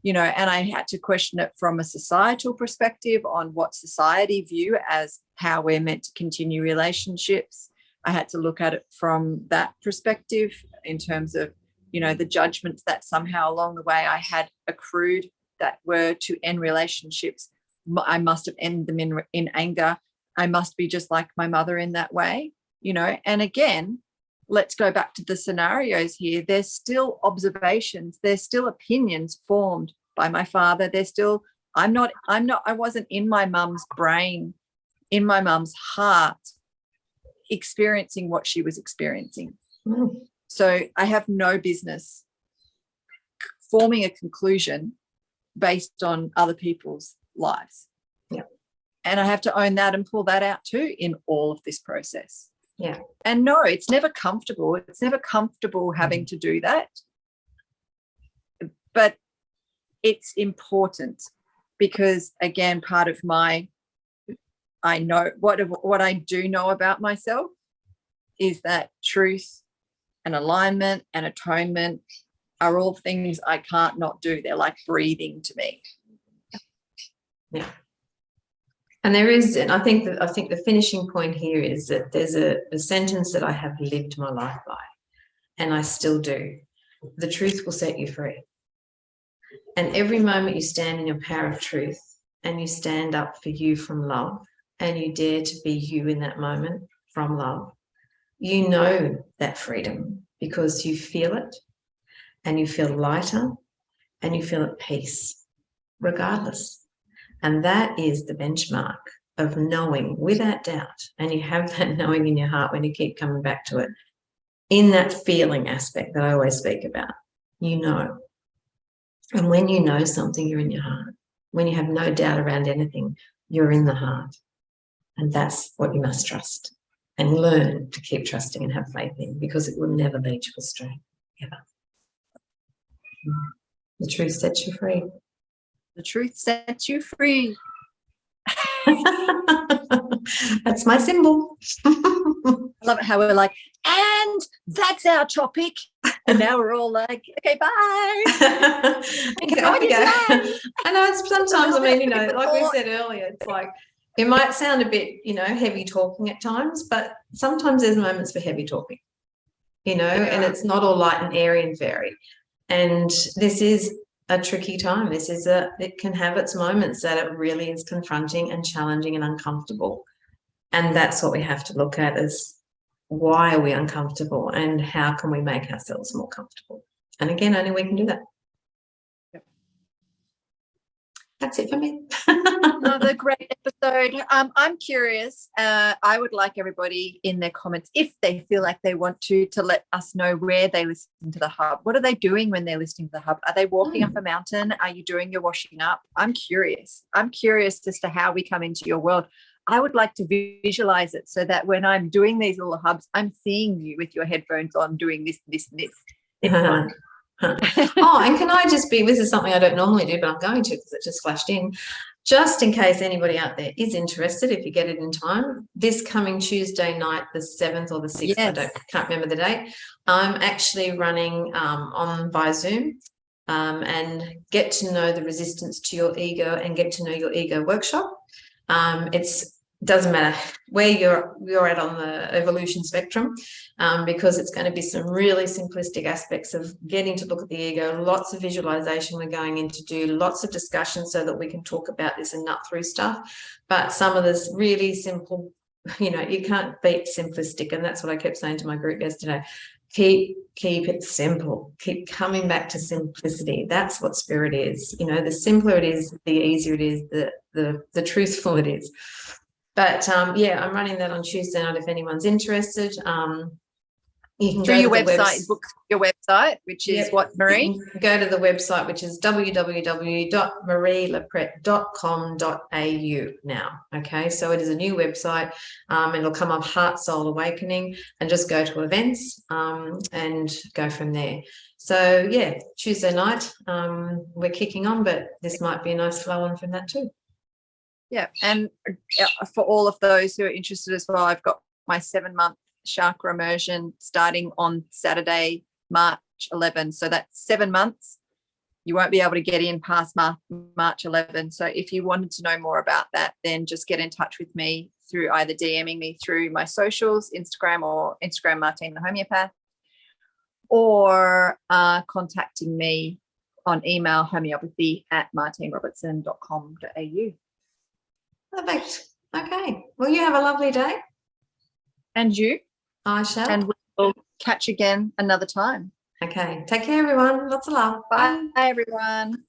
And I had to question it from a societal perspective on what society view as how we're meant to continue relationships. I had to look at it from that perspective in terms of, the judgments that somehow along the way I had accrued that were to end relationships. I must have ended them in anger. I must be just like my mother in that way, And again, let's go back to the scenarios here. There's still observations. There's still opinions formed by my father. I wasn't in my mum's brain, in my mum's heart, experiencing what she was experiencing. So I have no business forming a conclusion based on other people's lives. Yeah. And I have to own that and pull that out too in all of this process. Yeah. And no, it's never comfortable. It's never comfortable having to do that. But it's important because, again, part of I know what I do know about myself is that truth and alignment and atonement are all things I can't not do. They're like breathing to me. Yeah. And there is, and I think the finishing point here is that there's a sentence that I have lived my life by, and I still do. The truth will set you free. And every moment you stand in your power of truth and you stand up for you from love and you dare to be you in that moment from love, you know that freedom because you feel it and you feel lighter and you feel at peace regardless. And that is the benchmark of knowing without doubt. And you have that knowing in your heart when you keep coming back to it. In that feeling aspect that I always speak about, you know. And when you know something, you're in your heart. When you have no doubt around anything, you're in the heart. And that's what you must trust and learn to keep trusting and have faith in, because it will never lead you astray, ever. The truth sets you free. The truth sets you free. That's my symbol. I love it how we're like, and that's our topic. And now we're all like, okay, bye. Okay, off we go. I know it's sometimes, I mean, you know, like we said earlier, it's like it might sound a bit, you know, heavy talking at times, but sometimes there's moments for heavy talking, you know, and it's not all light and airy and fairy. And this is a tricky time. It can have its moments that it really is confronting and challenging and uncomfortable. And that's what we have to look at, is why are we uncomfortable and how can we make ourselves more comfortable? And again, only we can do that. Yep. That's it for me. Another great episode. I'm curious. I would like everybody in their comments, if they feel like they want to let us know where they listen to the Hub. What are they doing when they're listening to the Hub? Are they walking up a mountain? Are you doing your washing up? I'm curious. I'm curious as to how we come into your world. I would like to visualize it so that when I'm doing these little hubs, I'm seeing you with your headphones on doing this, this, and this. It's fun. Oh, and can I just this is something I don't normally do, but I'm going to because it just flashed in. Just in case anybody out there is interested, if you get it in time, this coming Tuesday night, the 7th or the 6th, yes. I can't remember the date, I'm actually running on via Zoom and get to know the resistance to your ego and get to know your ego workshop. It doesn't matter where you're at on the evolution spectrum, because it's going to be some really simplistic aspects of getting to look at the ego, lots of visualization we're going in to do, lots of discussion so that we can talk about this and nut through stuff. But some of this really simple, you know, you can't beat simplistic. And that's what I kept saying to my group yesterday. Keep it simple. Keep coming back to simplicity. That's what spirit is. You know, the simpler it is, the easier it is, the truthful it is. But yeah, I'm running that on Tuesday night if anyone's interested. You can through your website, book your website, which is what, Marie? Go to the website, which is www.marielaprette.com.au now. Okay, so it is a new website. It'll come up Heart Soul Awakening, and just go to events and go from there. So yeah, Tuesday night we're kicking on, but this might be a nice flow on from that too. Yeah, and for all of those who are interested as well, I've got my 7-month chakra immersion starting on Saturday, March 11. So that's 7 months. You won't be able to get in past March 11. So if you wanted to know more about that, then just get in touch with me through either DMing me through my socials, Instagram Martine the Homeopath, or contacting me on email, homeopathy@martinerobertson.com.au. Perfect. Okay. Well, you have a lovely day. And you. I shall. And we'll catch again another time. Okay. Take care, everyone. Lots of love. Bye, everyone.